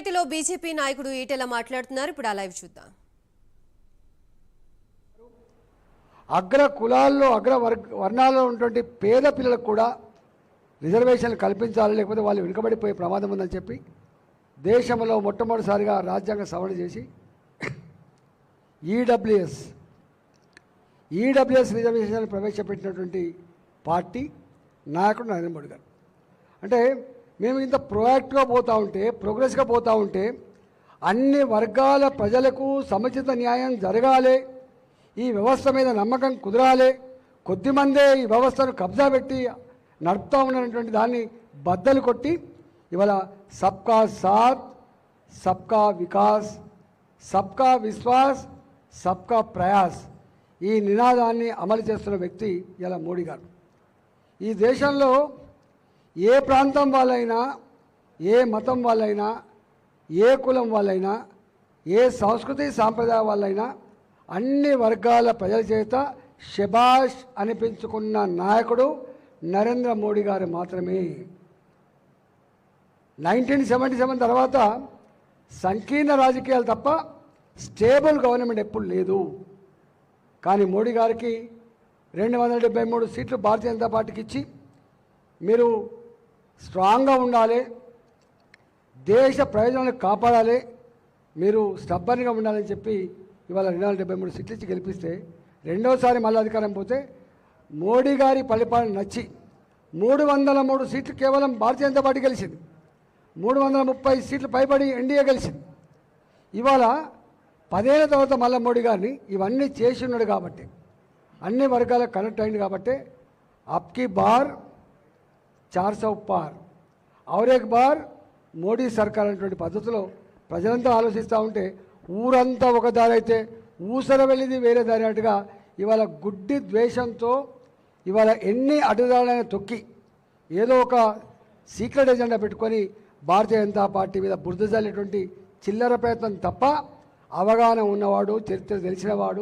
రంగారెడ్డిలో BJP నాయకుడు ఈటెల మాట్లాడుతున్నారు. ఇప్పుడు ఆ లైవ్ చూద్దాం. అగ్ర కులాల్లో అగ్ర వర్ణాల్లో ఉన్నటువంటి పేద పిల్లలకు కూడా రిజర్వేషన్లు కల్పించాలి, లేకపోతే వాళ్ళు వెనుకబడిపోయే ప్రమాదం ఉందని చెప్పి దేశంలో మొట్టమొదటిసారిగా రాజ్యాంగ సవరణ చేసి ఈడబ్ల్యూఎస్ రిజర్వేషన్లు ప్రవేశపెట్టినటువంటి పార్టీ నాయకుడు నరేంద్ర మోడీ గారు. అంటే మేము ఇంత ప్రొయాక్టివ్గా పోతూ ఉంటే, ప్రోగ్రెస్గా పోతూ ఉంటే అన్ని వర్గాల ప్రజలకు సముచిత న్యాయం జరగాలి, ఈ వ్యవస్థ మీద నమ్మకం కుదరాలి, కొద్దిమందే ఈ వ్యవస్థను కబ్జా పెట్టి నడుపుతూ ఉన్నటువంటి దాన్ని బద్దలు కొట్టి ఇవాళ సబ్కా సాత్, సబ్కా వికాస్, సబ్కా విశ్వాస్, సబ్కా ప్రయాస్ ఈ నినాదాన్ని అమలు చేస్తున్న వ్యక్తి ఇలా మోడీ గారు. ఈ దేశంలో ఏ ప్రాంతం వాళ్ళైనా, ఏ మతం వాళ్ళైనా, ఏ కులం వాళ్ళైనా, ఏ సంస్కృతి సాంప్రదాయ వాళ్ళైనా అన్ని వర్గాల ప్రజల చేత శబాష్ అనిపించుకున్న నాయకుడు నరేంద్ర మోడీ గారు మాత్రమే. 1977 తర్వాత సంకీర్ణ రాజకీయాలు తప్ప స్టేబుల్ గవర్నమెంట్ ఎప్పుడు లేదు. కానీ మోడీ గారికి 273 సీట్లు భారతీయ జనతా పార్టీకి ఇచ్చి మీరు స్ట్రాంగ్గా ఉండాలి, దేశ ప్రయోజనాలను కాపాడాలి, మీరు స్టబ్బర్గా ఉండాలని చెప్పి ఇవాళ 273 సీట్లు ఇచ్చి గెలిపిస్తే రెండోసారి మళ్ళీ అధికారం పోతే మోడీ గారి పరిపాలన నచ్చి 303 సీట్లు కేవలం భారతీయ జనతా పార్టీ గెలిచింది, 330 సీట్లు పైబడి ఎన్డీఏ గెలిచింది. ఇవాళ 10 ఏళ్ళ తర్వాత మళ్ళీ మోడీ గారిని ఇవన్నీ చేసి ఉన్నాడు కాబట్టి, అన్ని వర్గాలకు కనెక్ట్ అయింది కాబట్టి అప్కి బార్ 400 పార్ ఔర్ ఏక్ బార్ మోడీ సర్కార్ అనేటువంటి పద్ధతిలో ప్రజలంతా ఆలోచిస్తూ ఉంటే ఊరంతా ఒక దారి అయితే ఊసర వెళ్ళింది వేరే దారి అన్నట్టుగా ఇవాళ గుడ్డి ద్వేషంతో ఇవాళ ఎన్ని అడ్డుదారులైన తొక్కి ఏదో ఒక సీక్రెట్ ఎజెండా పెట్టుకొని భారతీయ జనతా పార్టీ మీద బురద జల్లేటువంటి చిల్లర ప్రయత్నం తప్ప అవగాహన ఉన్నవాడు, చరిత్ర తెలిసినవాడు,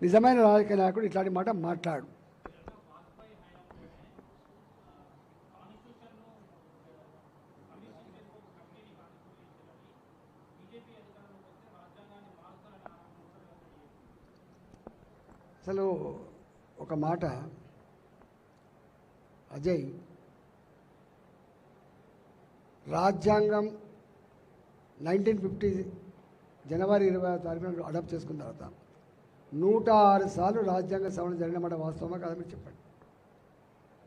నిజమైన రాజకీయ నాయకుడు ఇట్లాంటి మాట మాట్లాడు. అసలు ఒక మాట అజయ్, రాజ్యాంగం 1950 జనవరి 20వ తారీఖున అడాప్ట్ చేసుకున్న తర్వాత 106 సార్లు రాజ్యాంగ సవరణ జరిగినమాట వాస్తవమా కదా మీరు చెప్పండి.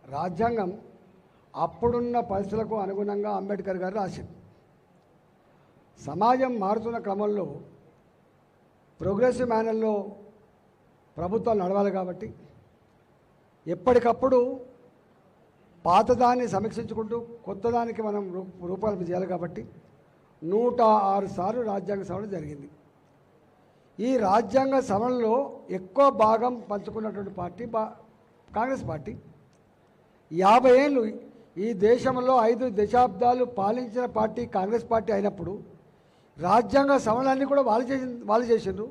రాజ్యాంగం అప్పుడున్న పరిస్థితులకు అనుగుణంగా అంబేద్కర్ గారు రాసింది. సమాజం మారుతున్న క్రమంలో ప్రోగ్రెసివ్ మేనర్లో ప్రభుత్వాలు నడవాలి కాబట్టి ఎప్పటికప్పుడు పాతదాన్ని సమీక్షించుకుంటూ కొత్తదానికి మనం రూపకల్పన చేయాలి కాబట్టి 106 సార్లు రాజ్యాంగ సవరణ జరిగింది. ఈ రాజ్యాంగ సవరణలో ఎక్కువ భాగం పంచుకున్నటువంటి పార్టీ కాంగ్రెస్ పార్టీ. 50 ఏళ్ళు ఈ దేశంలో 5 దశాబ్దాలు పాలించిన పార్టీ కాంగ్రెస్ పార్టీ అయినప్పుడు రాజ్యాంగ సవరణలన్నీ కూడా వాళ్ళు చేసిండ్రు,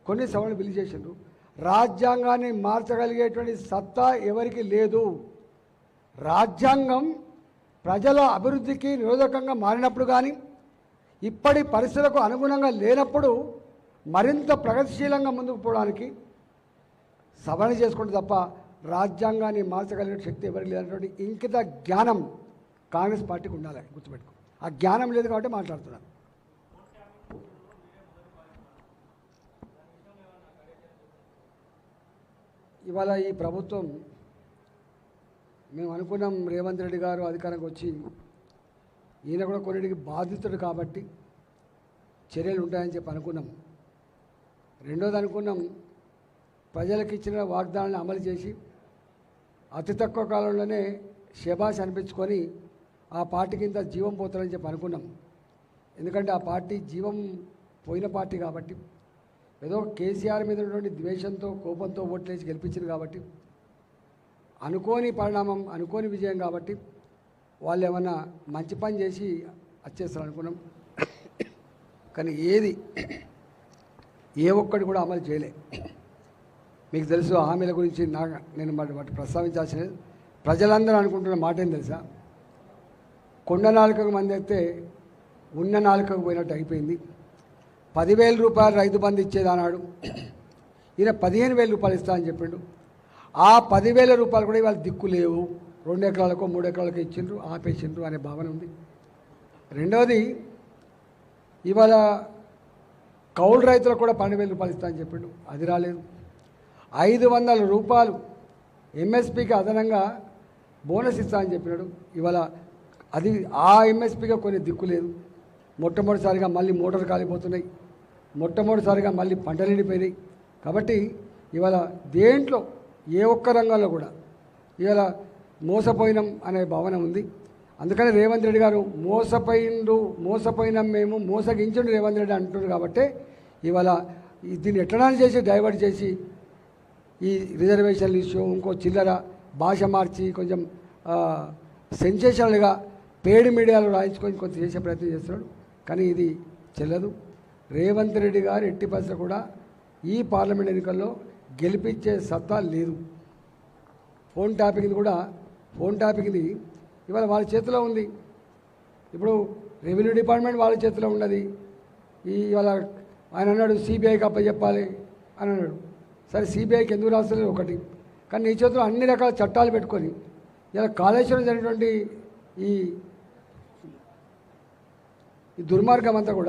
కొన్ని సవరణలు బిల్లు చేసిండ్రు. రాజ్యాంగాన్ని మార్చగలిగేటువంటి సత్తా ఎవరికి లేదు. రాజ్యాంగం ప్రజల అభివృద్ధికి నిరోధకంగా మారినప్పుడు కానీ, ఇప్పటి పరిస్థితులకు అనుగుణంగా లేనప్పుడు మరింత ప్రగతిశీలంగా ముందుకు పోవడానికి సవరణ చేసుకుంటే తప్ప రాజ్యాంగాన్ని మార్చగలిగే శక్తి ఎవరికి లేనటువంటి ఇంకిత జ్ఞానం కాంగ్రెస్ పార్టీకి ఉండాలి, గుర్తుపెట్టుకో. ఆ జ్ఞానం లేదు కాబట్టి మాట్లాడుతున్నాను. ఇవాళ ఈ ప్రభుత్వం మేము అనుకున్నాం రేవంత్ రెడ్డి గారు అధికారంకి వచ్చి ఈయన కూడా కొన్నిటికి బాధితుడు కాబట్టి చర్యలు ఉంటాయని చెప్పి అనుకున్నాం. రెండోది అనుకున్నాం ప్రజలకు ఇచ్చిన వాగ్దానాన్ని అమలు చేసి అతి తక్కువ కాలంలోనే శబాష్ అనిపించుకొని ఆ పార్టీకి ఇంత జీవం పోతారని చెప్పి అనుకున్నాం. ఎందుకంటే ఆ పార్టీ జీవం పోయిన పార్టీ కాబట్టి, ఏదో కేసీఆర్ మీద ఉన్నటువంటి ద్వేషంతో కోపంతో ఓట్లేసి గెలిపించింది కాబట్టి, అనుకోని పరిణామం, అనుకోని విజయం కాబట్టి వాళ్ళు ఏమన్నా మంచి పని చేసి వచ్చేస్తారు అనుకున్నాం. కానీ ఏ ఒక్కటి కూడా అమలు చేయలే. మీకు తెలుసు హామీల గురించి నేను వాటి ప్రస్తావించాల్సిన ప్రజలందరూ అనుకుంటున్న మాట ఏం తెలుసా, కొండ నాలుకకు మంది అయితే ఉన్న నాలుకకు పోయినట్టు అయిపోయింది. 10,000 రూపాయలు రైతు బంధు ఇచ్చేది అన్నాడు, ఈయన 15,000 రూపాయలు ఇస్తా అని చెప్పిండు. ఆ 10,000 రూపాయలు కూడా ఇవాళ దిక్కు లేవు. 2 ఎకరాలకో 3 ఎకరాలకో ఇచ్చిండ్రు, ఆపేసిండ్రు అనే భావన ఉంది. రెండవది, ఇవాళ కౌలు రైతులకు కూడా 12,000 రూపాయలు ఇస్తా అని చెప్పిండు, అది రాలేదు. 500 రూపాయలు ఎంఎస్పీకి అదనంగా బోనస్ ఇస్తా అని చెప్పినాడు, ఇవాళ అది ఆ ఎంఎస్పీగా కొన్ని దిక్కు లేదు. మొట్టమొదటిసారిగా మళ్ళీ మోటార్ కాలిపోతున్నాయి, మొట్టమొదటిసారిగా మళ్ళీ పంటలు ఎండిపోయినాయి. కాబట్టి ఇవాళ దేంట్లో ఏ ఒక్క రంగంలో కూడా ఇవాళ మోసపోయినాం అనే భావన ఉంది. అందుకని రేవంత్ రెడ్డి గారు మోసపోయినాం మేము, మోసగించండు రేవంత్ రెడ్డి అంటున్నారు. కాబట్టి ఇవాళ దీన్ని ఎట్లా చేసి డైవర్ట్ చేసి ఈ రిజర్వేషన్లు ఇష్యూ ఇంకో చిల్లర భాష మార్చి కొంచెం సెన్సేషనల్గా పేడ్ మీడియాలో రాయించుకొని కొంత చేసే ప్రయత్నం చేస్తున్నాడు. కానీ ఇది చెల్లదు. రేవంత్ రెడ్డి గారు ఎట్టి పరిస్థితుల్లో కూడా ఈ పార్లమెంట్ ఎన్నికల్లో గెలిపించే సత్తా లేదు. ఫోన్ ట్యాపింగ్ది ఇవాళ వాళ్ళ చేతిలో ఉంది. ఇప్పుడు రెవెన్యూ డిపార్ట్మెంట్ వాళ్ళ చేతిలో ఉన్నది. ఇవాళ ఆయన అన్నాడు సిబిఐకి అప్పచెప్పాలి అని అన్నాడు. సరే, సిబిఐకి ఎందుకు రాస్తలేదు ఒకటి, కానీ నీ చేతిలో అన్ని రకాల చట్టాలు పెట్టుకొని ఇలా కాళేశ్వరం జరిగినటువంటి ఈ దుర్మార్గం అంతా కూడా